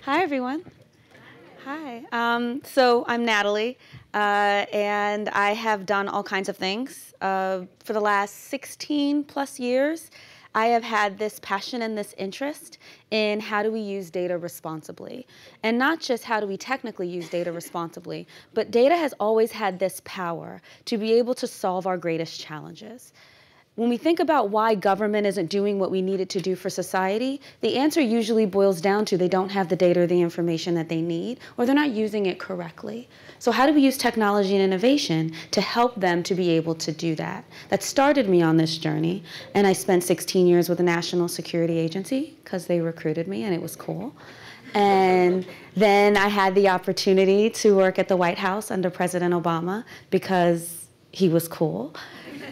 Hi, everyone. Hi. So I'm Natalie, and I have done all kinds of things. For the last 16 plus years, I have had this passion and this interest in how do we use data responsibly. And not just how do we technically use data responsibly, but data has always had this power to be able to solve our greatest challenges. When we think about why government isn't doing what we need it to do for society, the answer usually boils down to they don't have the data or the information that they need, or they're not using it correctly. So how do we use technology and innovation to help them to be able to do that? That started me on this journey, and I spent 16 years with the National Security Agency because they recruited me and it was cool. And then I had the opportunity to work at the White House under President Obama because he was cool.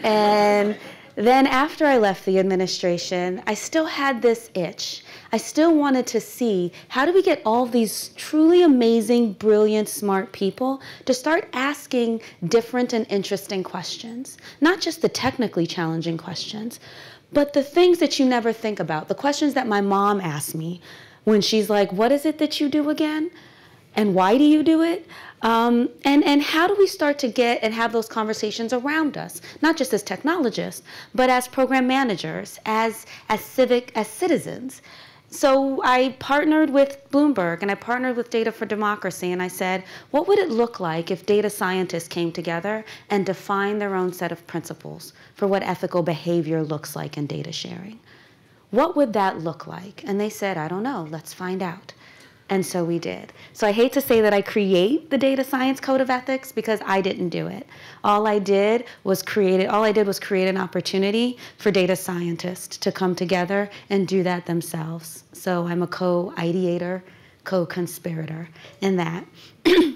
And then after I left the administration, I still had this itch. I still wanted to see how do we get all these truly amazing, brilliant, smart people to start asking different and interesting questions. Not just the technically challenging questions, but the things that you never think about. The questions that my mom asked me when she's like, what is it that you do again? And why do you do it? And how do we start to get and have those conversations around us, not just as technologists, but as program managers, as citizens. So I partnered with Bloomberg and I partnered with Data for Democracy, and I said, what would it look like if data scientists came together and defined their own set of principles for what ethical behavior looks like in data sharing? What would that look like? And they said, I don't know, let's find out. And so we did. So I hate to say that I create the data science code of ethics because I didn't do it. All I did was create an opportunity for data scientists to come together and do that themselves. So I'm a co-ideator, co-conspirator in that.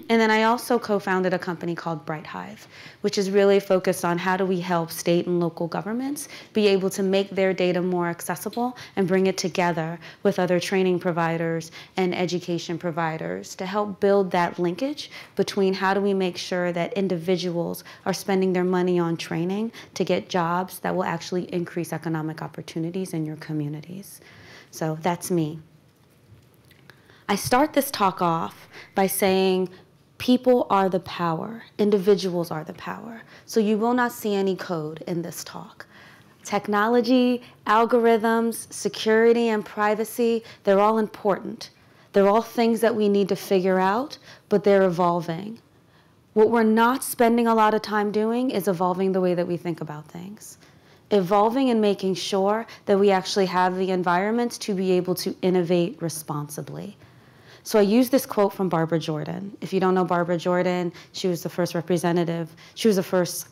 And then I also co-founded a company called Bright Hive, which is really focused on how do we help state and local governments be able to make their data more accessible and bring it together with other training providers and education providers to help build that linkage between how do we make sure that individuals are spending their money on training to get jobs that will actually increase economic opportunities in your communities. So that's me. I start this talk off by saying people are the power, individuals are the power. So you will not see any code in this talk. Technology, algorithms, security, and privacy, they're all important. They're all things that we need to figure out, but they're evolving. What we're not spending a lot of time doing is evolving the way that we think about things. Evolving and making sure that we actually have the environments to be able to innovate responsibly. So I use this quote from Barbara Jordan. If you don't know Barbara Jordan, she was the first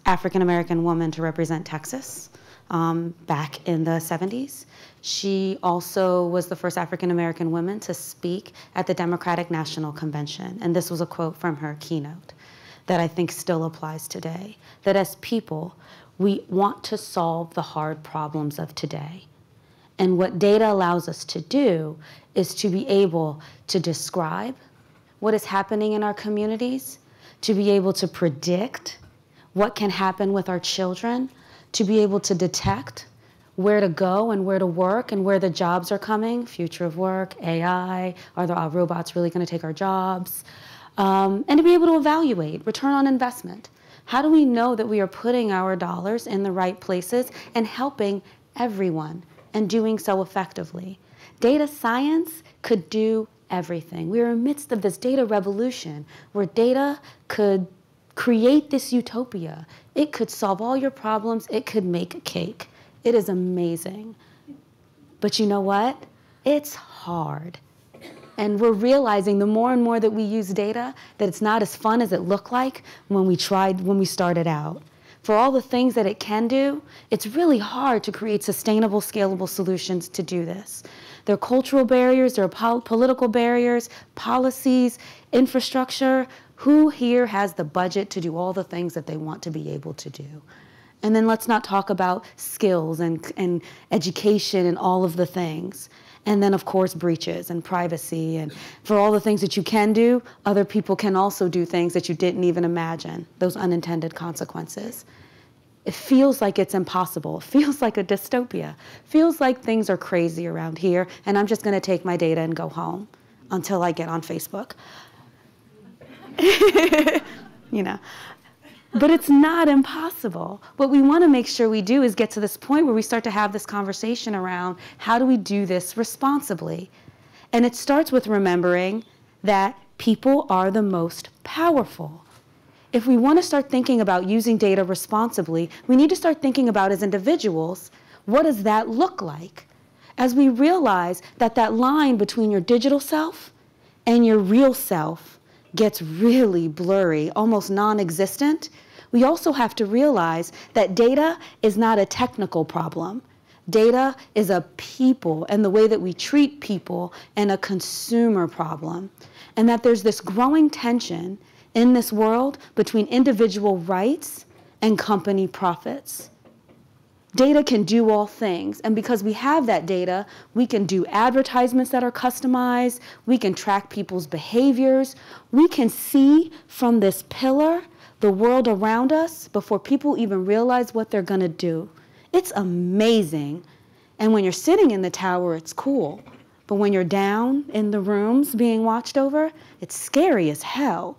African-American woman to represent Texas back in the 70s. She also was the first African-American woman to speak at the Democratic National Convention. And this was a quote from her keynote that I think still applies today, that as people, we want to solve the hard problems of today. And what data allows us to do is to be able to describe what is happening in our communities, to be able to predict what can happen with our children, to be able to detect where to go and where to work and where the jobs are coming, future of work, AI, are the robots really going to take our jobs? And to be able to evaluate return on investment. How do we know that we are putting our dollars in the right places and helping everyone and doing so effectively? Data science could do everything. We are in the midst of this data revolution where data could create this utopia. It could solve all your problems. It could make a cake. It is amazing. But you know what? It's hard. And we're realizing the more and more that we use data that it's not as fun as it looked like when we started out. For all the things that it can do, it's really hard to create sustainable, scalable solutions to do this. There are cultural barriers, there are political barriers, policies, infrastructure. Who here has the budget to do all the things that they want to be able to do? And then let's not talk about skills and education and all of the things. And then, of course, breaches and privacy. And for all the things that you can do, other people can also do things that you didn't even imagine, those unintended consequences. It feels like it's impossible. It feels like a dystopia. It feels like things are crazy around here, and I'm just going to take my data and go home. until I get on Facebook. You know. But it's not impossible. What we want to make sure we do is get to this point where we start to have this conversation around how do we do this responsibly. And it starts with remembering that people are the most powerful. If we want to start thinking about using data responsibly, we need to start thinking about, as individuals, what does that look like? As we realize that that line between your digital self and your real self gets really blurry, almost non-existent, we also have to realize that data is not a technical problem. Data is a people and the way that we treat people and a consumer problem. And that there's this growing tension in this world between individual rights and company profits. Data can do all things, and because we have that data, we can do advertisements that are customized, we can track people's behaviors, we can see from this pillar the world around us before people even realize what they're gonna do. It's amazing. And when you're sitting in the tower, it's cool. But when you're down in the rooms being watched over, it's scary as hell,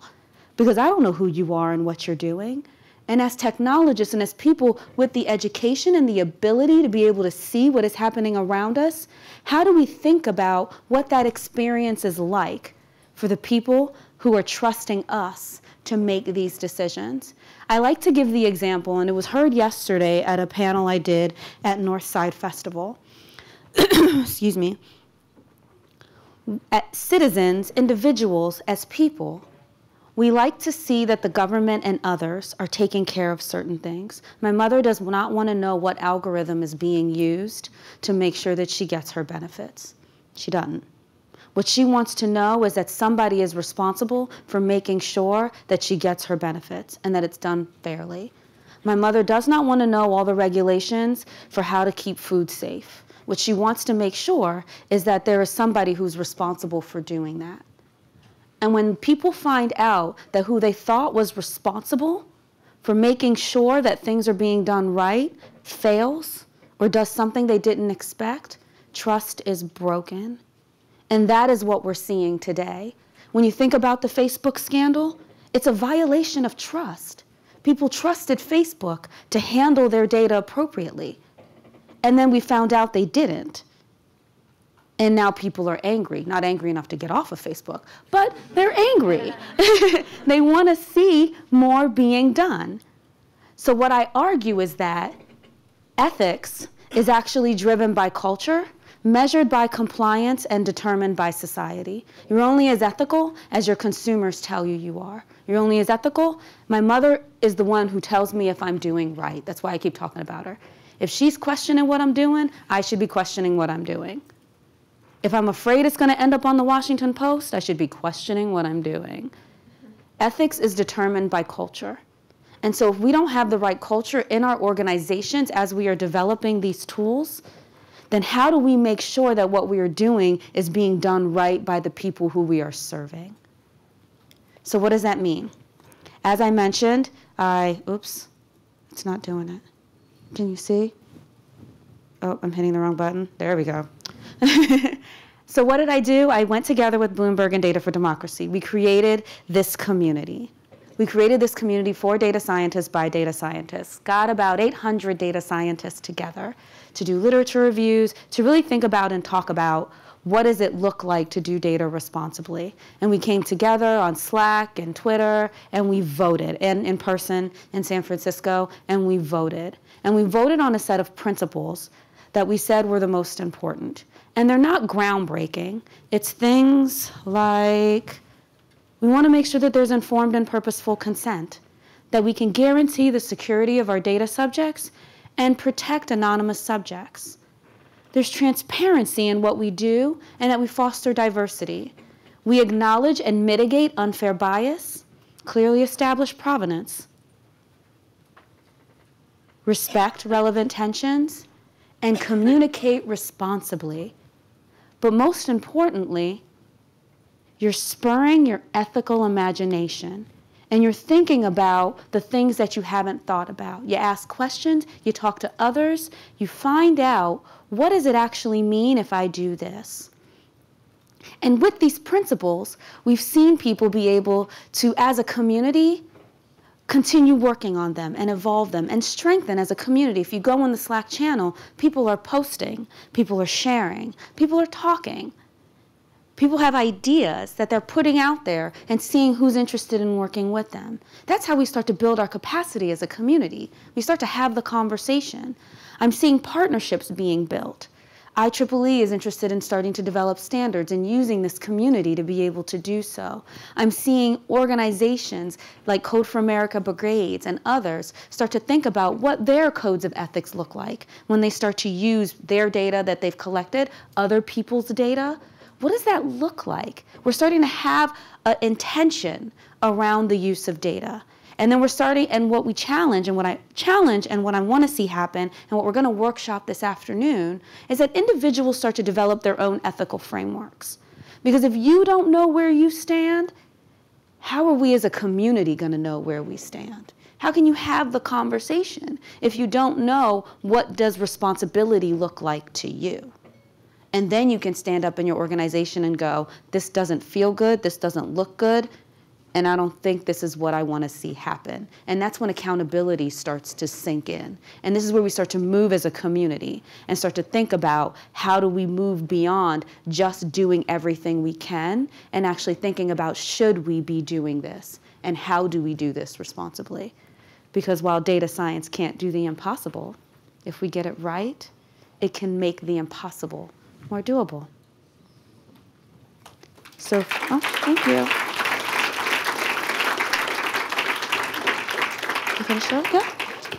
because I don't know who you are and what you're doing. And as technologists and as people with the education and the ability to be able to see what is happening around us, how do we think about what that experience is like for the people who are trusting us to make these decisions? I like to give the example, and it was heard yesterday at a panel I did at Northside Festival. Excuse me. As citizens, individuals, as people, we like to see that the government and others are taking care of certain things. My mother does not want to know what algorithm is being used to make sure that she gets her benefits. She doesn't. What she wants to know is that somebody is responsible for making sure that she gets her benefits and that it's done fairly. My mother does not want to know all the regulations for how to keep food safe. What she wants to make sure is that there is somebody who's responsible for doing that. And when people find out that who they thought was responsible for making sure that things are being done right fails or does something they didn't expect, trust is broken. And that is what we're seeing today. When you think about the Facebook scandal, it's a violation of trust. People trusted Facebook to handle their data appropriately. And then we found out they didn't. And now people are angry, not angry enough to get off of Facebook, but they're angry. They want to see more being done. So what I argue is that ethics is actually driven by culture, measured by compliance, and determined by society. You're only as ethical as your consumers tell you you are. You're only as ethical. My mother is the one who tells me if I'm doing right. That's why I keep talking about her. If she's questioning what I'm doing, I should be questioning what I'm doing. If I'm afraid it's going to end up on the Washington Post, I should be questioning what I'm doing. Ethics is determined by culture. And so if we don't have the right culture in our organizations as we are developing these tools, then how do we make sure that what we are doing is being done right by the people who we are serving? So what does that mean? As I mentioned, oops, it's not doing it. Can you see? Oh, I'm hitting the wrong button. There we go. So what did I do? I went together with Bloomberg and Data for Democracy. We created this community. We created this community for data scientists by data scientists. Got about 800 data scientists together to do literature reviews, to really think about and talk about what does it look like to do data responsibly. And we came together on Slack and Twitter, and we voted, and in person in San Francisco, and we voted. And we voted on a set of principles that we said were the most important. And they're not groundbreaking. It's things like, we want to make sure that there's informed and purposeful consent, that we can guarantee the security of our data subjects and protect anonymous subjects. There's transparency in what we do and that we foster diversity. We acknowledge and mitigate unfair bias, clearly establish provenance, respect relevant tensions, and communicate responsibly. But most importantly, you're spurring your ethical imagination, and you're thinking about the things that you haven't thought about. You ask questions, you talk to others, you find out, what does it actually mean if I do this? And with these principles, we've seen people be able to, as a community, continue working on them and evolve them and strengthen as a community. If you go on the Slack channel, people are posting, people are sharing, people are talking. People have ideas that they're putting out there and seeing who's interested in working with them. That's how we start to build our capacity as a community. We start to have the conversation. I'm seeing partnerships being built. IEEE is interested in starting to develop standards and using this community to be able to do so. I'm seeing organizations like Code for America Brigades and others start to think about what their codes of ethics look like when they start to use their data that they've collected, other people's data. What does that look like? We're starting to have an intention around the use of data. And then we're starting, and what we challenge, and what I want to see happen, and what we're going to workshop this afternoon, is that individuals start to develop their own ethical frameworks. Because if you don't know where you stand, how are we as a community going to know where we stand? How can you have the conversation if you don't know what does responsibility look like to you? And then you can stand up in your organization and go, this doesn't feel good, this doesn't look good, and I don't think this is what I want to see happen. And that's when accountability starts to sink in. And this is where we start to move as a community and start to think about how do we move beyond just doing everything we can and actually thinking about should we be doing this and how do we do this responsibly. Because while data science can't do the impossible, if we get it right, it can make the impossible more doable. So, thank you. You finished up? Yeah.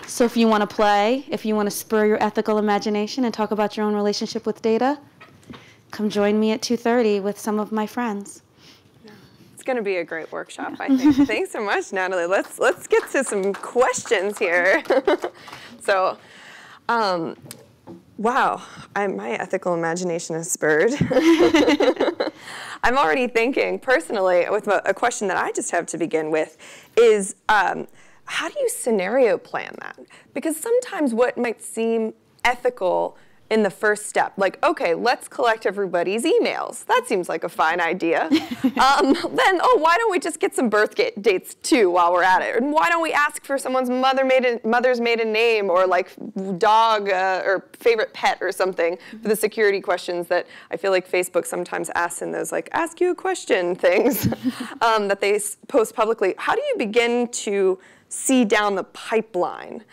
So if you want to play, if you want to spur your ethical imagination and talk about your own relationship with data, come join me at 2:30 with some of my friends. It's going to be a great workshop, I think. Thanks so much, Natalie. Let's get to some questions here. So, wow, my ethical imagination is spurred. I'm already thinking personally with a question that I just have to begin with is, how do you scenario plan that? Because sometimes what might seem ethical in the first step, like, okay, let's collect everybody's emails. That seems like a fine idea. Then, why don't we just get some birth dates too while we're at it? And why don't we ask for someone's mother's maiden name or like dog or favorite pet or something for the security questions that I feel like Facebook sometimes asks in those like ask you a question things that they post publicly. How do you begin to see down the pipeline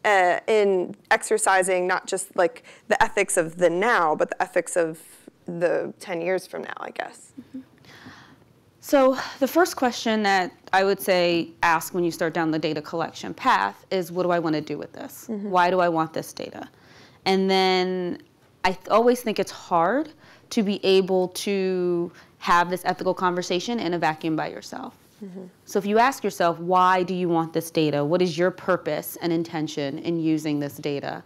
in exercising not just like the ethics of the now, but the ethics of the 10 years from now, I guess? Mm-hmm. So the first question that I would say ask when you start down the data collection path is, what do I want to do with this? Mm-hmm. Why do I want this data? And then I always think it's hard to be able to have this ethical conversation in a vacuum by yourself. Mm-hmm. So if you ask yourself, why do you want this data? What is your purpose and intention in using this data?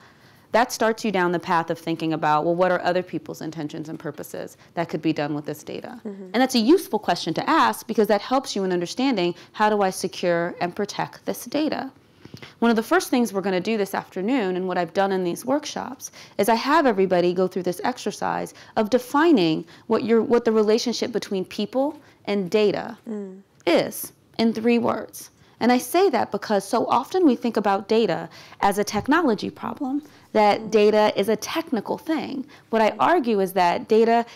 That starts you down the path of thinking about, well, what are other people's intentions and purposes that could be done with this data? Mm-hmm. And that's a useful question to ask because that helps you in understanding, how do I secure and protect this data? One of the first things we're going to do this afternoon, and what I've done in these workshops, is I have everybody go through this exercise of defining what the relationship between people and data is in 3 words. And I say that because so often we think about data as a technology problem, that data is a technical thing. What I argue is that data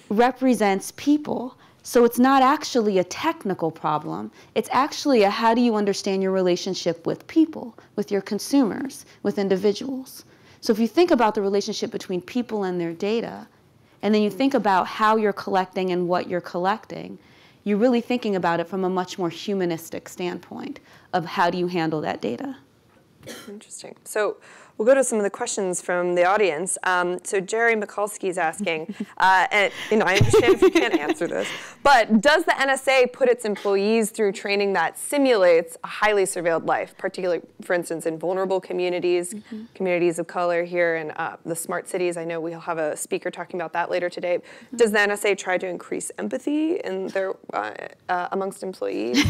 represents people. So it's not actually a technical problem. It's actually a how do you understand your relationship with people, with your consumers, with individuals. So if you think about the relationship between people and their data, and then you think about how you're collecting and what you're collecting, you're really thinking about it from a much more humanistic standpoint of how do you handle that data. Interesting. So we'll go to some of the questions from the audience. So Jerry Mikulski is asking, and I understand if you can't answer this, but does the NSA put its employees through training that simulates a highly surveilled life, particularly, for instance, in vulnerable communities, communities of color here in the smart cities? I know we'll have a speaker talking about that later today. Does the NSA try to increase empathy in their amongst employees?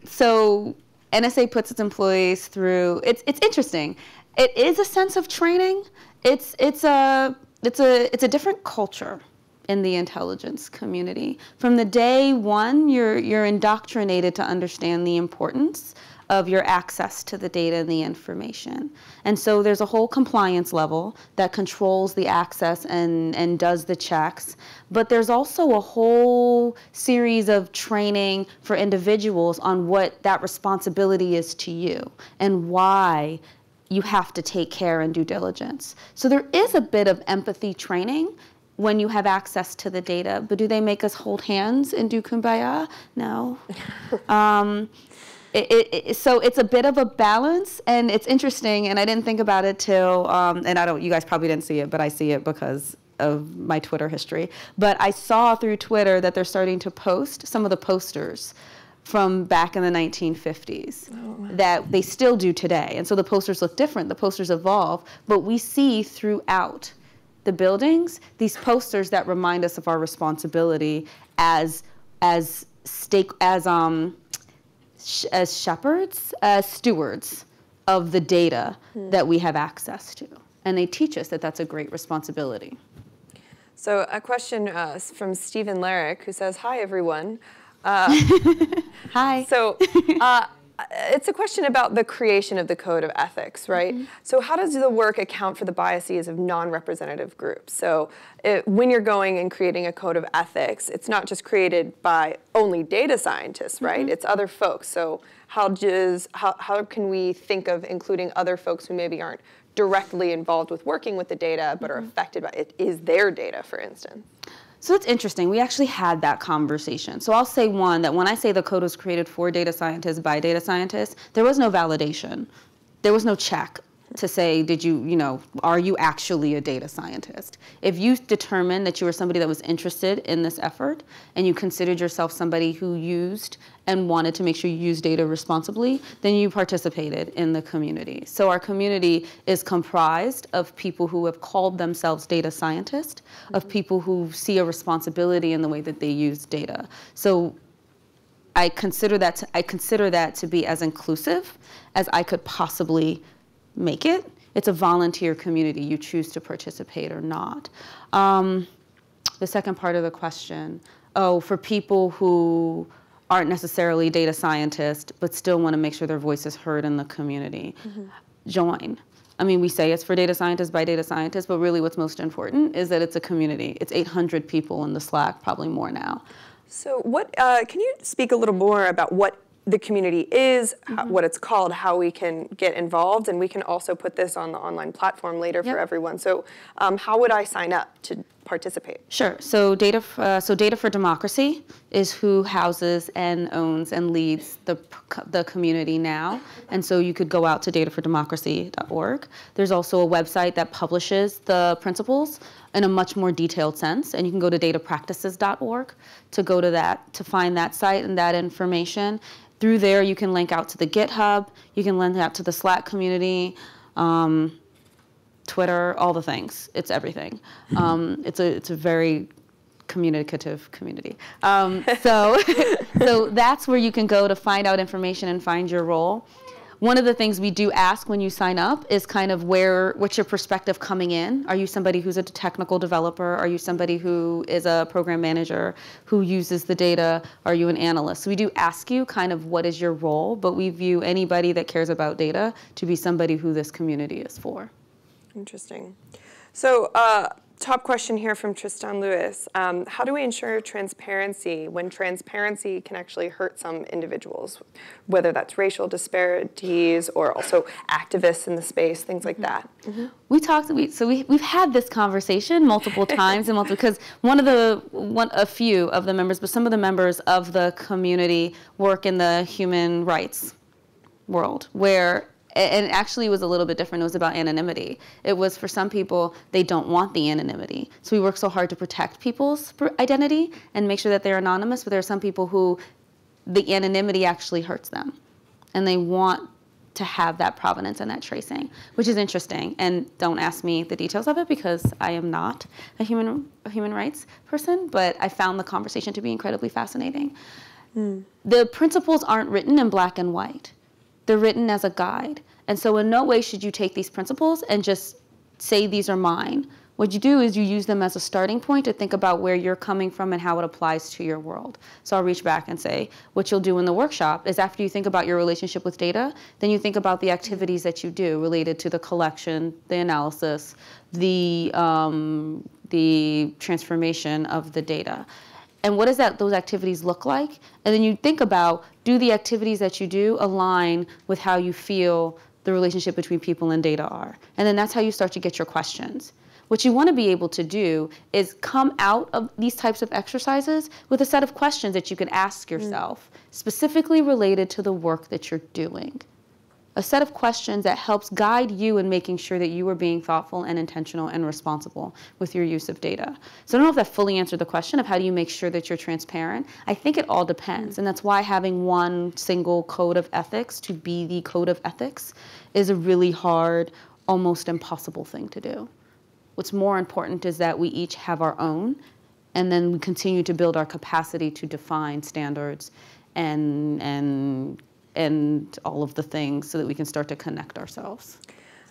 So NSA puts its employees through, it's interesting. It is a sense of training. It's a different culture in the intelligence community. From the day one, you're indoctrinated to understand the importance of your access to the data and the information. And so there's a whole compliance level that controls the access and does the checks. But there's also a whole series of training for individuals on what that responsibility is to you and why you have to take care and due diligence. So there is a bit of empathy training when you have access to the data, but do they make us hold hands and do kumbaya? No. So it's a bit of a balance, and it's interesting, and I didn't think about it till, and you guys probably didn't see it, but I see it because of my Twitter history. But I saw through Twitter that they're starting to post some of the posters from back in the 1950s that they still do today. And so the posters look different, the posters evolve, but we see throughout the buildings these posters that remind us of our responsibility as shepherds, as stewards of the data that we have access to. And they teach us that that's a great responsibility. So a question from Stephen Larrick, who says, "Hi, everyone." Hi. So it's a question about the creation of the code of ethics, right? Mm-hmm. So how does the work account for the biases of non-representative groups? So when you're going and creating a code of ethics, it's not just created by only data scientists, right? Mm-hmm. It's other folks. So how can we think of including other folks who maybe aren't directly involved with working with the data, but are affected by it, is their data, for instance? So it's interesting. We actually had that conversation. So I'll say one, that when I say the code was created for data scientists by data scientists, there was no validation. There was no check to say, are you actually a data scientist? If you determined that you were somebody that was interested in this effort and you considered yourself somebody who used and wanted to make sure you use data responsibly, then you participated in the community. So our community is comprised of people who have called themselves data scientists, of people who see a responsibility in the way that they use data. So I consider that to be as inclusive as I could possibly make it. It's a volunteer community. You choose to participate or not. The second part of the question, for people who aren't necessarily data scientists but still want to make sure their voice is heard in the community, join. I mean, we say it's for data scientists by data scientists, but really what's most important is that it's a community. It's 800 people in the Slack, probably more now. So can you speak a little more about what the community is, what it's called, how we can get involved, and we can also put this on the online platform later for everyone. So how would I sign up to participate? Sure. So Data for Democracy is who houses and owns and leads the community now. And so you could go out to datafordemocracy.org. There's also a website that publishes the principles in a much more detailed sense. And you can go to datapractices.org to go to that, to find that site and that information. Through there, you can link out to the GitHub, you can link out to the Slack community, Twitter, all the things. It's everything. It's a very communicative community. So that's where you can go to find out information and find your role. One of the things we do ask when you sign up is kind of what's your perspective coming in? Are you somebody who's a technical developer? Are you somebody who is a program manager who uses the data? Are you an analyst? So we do ask you kind of what is your role, but we view anybody that cares about data to be somebody who this community is for. Interesting. So top question here from Tristan Lewis. How do we ensure transparency when transparency can actually hurt some individuals, whether that's racial disparities or also activists in the space, things like that? We've had this conversation multiple times because a few of the members, but some of the members of the community work in the human rights world where and actually it was a little bit different. It was about anonymity. It was for some people, they don't want the anonymity. So we work so hard to protect people's identity and make sure that they're anonymous, but there are some people who the anonymity actually hurts them. And they want to have that provenance and that tracing, which is interesting. And don't ask me the details of it because I am not a human rights person, but I found the conversation to be incredibly fascinating. The principles aren't written in black and white. They're written as a guide. And so in no way should you take these principles and just say these are mine. What you do is you use them as a starting point to think about where you're coming from and how it applies to your world. So I'll reach back and say, what you'll do in the workshop is after you think about your relationship with data, then you think about the activities that you do related to the collection, the analysis, the transformation of the data. And what does those activities look like? And then you think about, do the activities that you do align with how you feel the relationship between people and data are? And then that's how you start to get your questions. What you want to be able to do is come out of these types of exercises with a set of questions that you can ask yourself, specifically related to the work that you're doing. A set of questions that helps guide you in making sure that you are being thoughtful and intentional and responsible with your use of data. So I don't know if that fully answered the question of how do you make sure that you're transparent. I think it all depends, and that's why having one single code of ethics to be the code of ethics is a really hard, almost impossible thing to do. What's more important is that we each have our own, and then we continue to build our capacity to define standards and all of the things so that we can start to connect ourselves.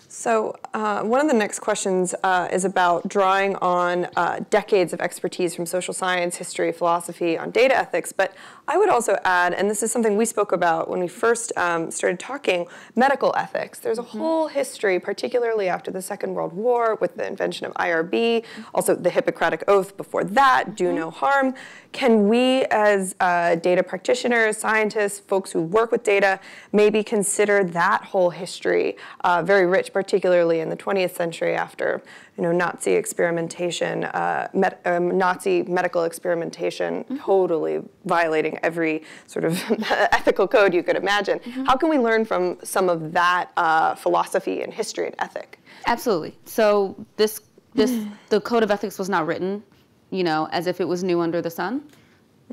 So one of the next questions is about drawing on decades of expertise from social science, history, philosophy on data ethics. But I would also add, and this is something we spoke about when we first started talking, medical ethics. There's a whole history, particularly after the Second World War, with the invention of IRB, also the Hippocratic Oath before that, do no harm. Can we, as data practitioners, scientists, folks who work with data, maybe consider that whole history very rich, particularly in the 20th century after Nazi experimentation, Nazi medical experimentation, totally violating every sort of ethical code you could imagine. How can we learn from some of that philosophy and history and ethic? Absolutely. So the code of ethics was not written as if it was new under the sun.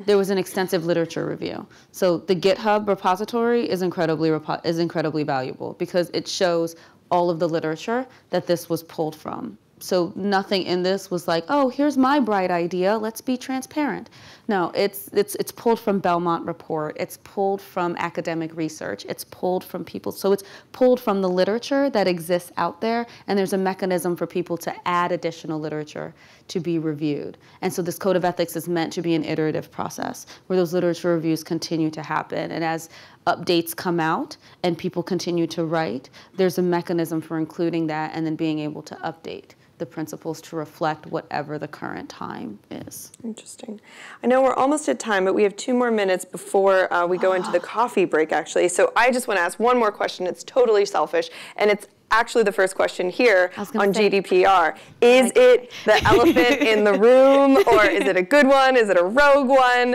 There was an extensive literature review. So the GitHub repository is incredibly valuable because it shows all of the literature that this was pulled from. So nothing in this was like, oh, here's my bright idea, let's be transparent. No, it's pulled from Belmont Report, it's pulled from academic research, it's pulled from people. So it's pulled from the literature that exists out there, and there's a mechanism for people to add additional literature to be reviewed. And so this code of ethics is meant to be an iterative process where those literature reviews continue to happen. And as updates come out and people continue to write, there's a mechanism for including that and then being able to update the principles to reflect whatever the current time is. Interesting. I know we're almost at time, but we have 2 more minutes before we go into the coffee break, actually. So I just want to ask one more question. It's totally selfish, and it's actually the first question here on GDPR. Is it the elephant in the room, or is it a good one? Is it a rogue one?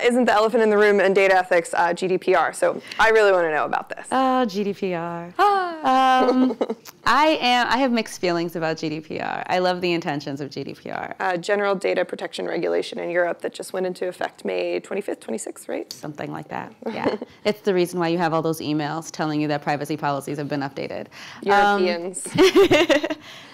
Isn't the elephant in the room in data ethics GDPR? So I really want to know about this. GDPR. I have mixed feelings about GDPR. I love the intentions of GDPR. General Data Protection Regulation in Europe that just went into effect May 25th, 26th, right? Something like that, yeah. It's the reason why you have all those emails telling you that privacy policies have been updated. Europeans.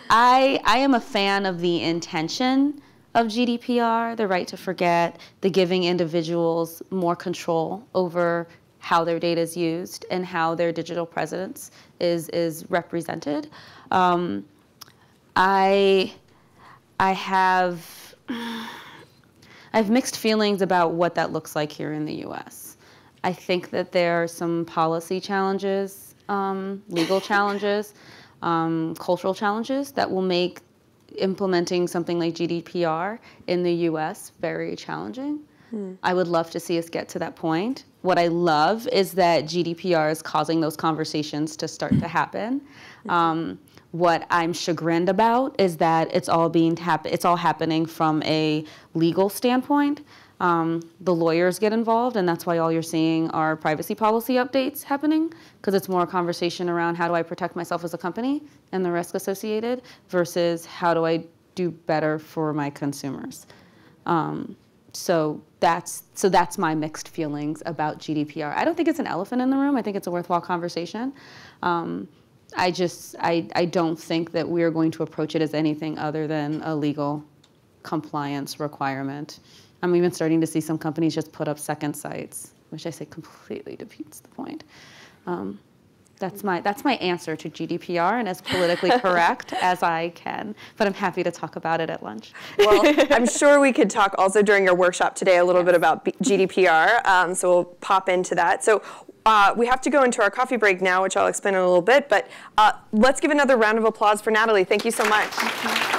I am a fan of the intention of GDPR, the right to forget, the giving individuals more control over how their data is used and how their digital presence is represented. I have mixed feelings about what that looks like here in the U.S. I think that there are some policy challenges, legal challenges, cultural challenges that will make implementing something like GDPR in the U.S. very challenging. I would love to see us get to that point. What I love is that GDPR is causing those conversations to start to happen. What I'm chagrined about is that it's all happening from a legal standpoint. The lawyers get involved, and that's why all you're seeing are privacy policy updates happening, because it's more a conversation around how do I protect myself as a company and the risk associated versus how do I do better for my consumers. So that's my mixed feelings about GDPR. I don't think it's an elephant in the room. I think it's a worthwhile conversation. I don't think that we're going to approach it as anything other than a legal compliance requirement. I'm even starting to see some companies just put up second sites, which I say completely defeats the point. That's my answer to GDPR, and as politically correct as I can. But I'm happy to talk about it at lunch. Well, I'm sure we could talk also during your workshop today a little bit about GDPR, so we'll pop into that. So we have to go into our coffee break now, which I'll explain in a little bit, but let's give another round of applause for Natalie. Thank you so much.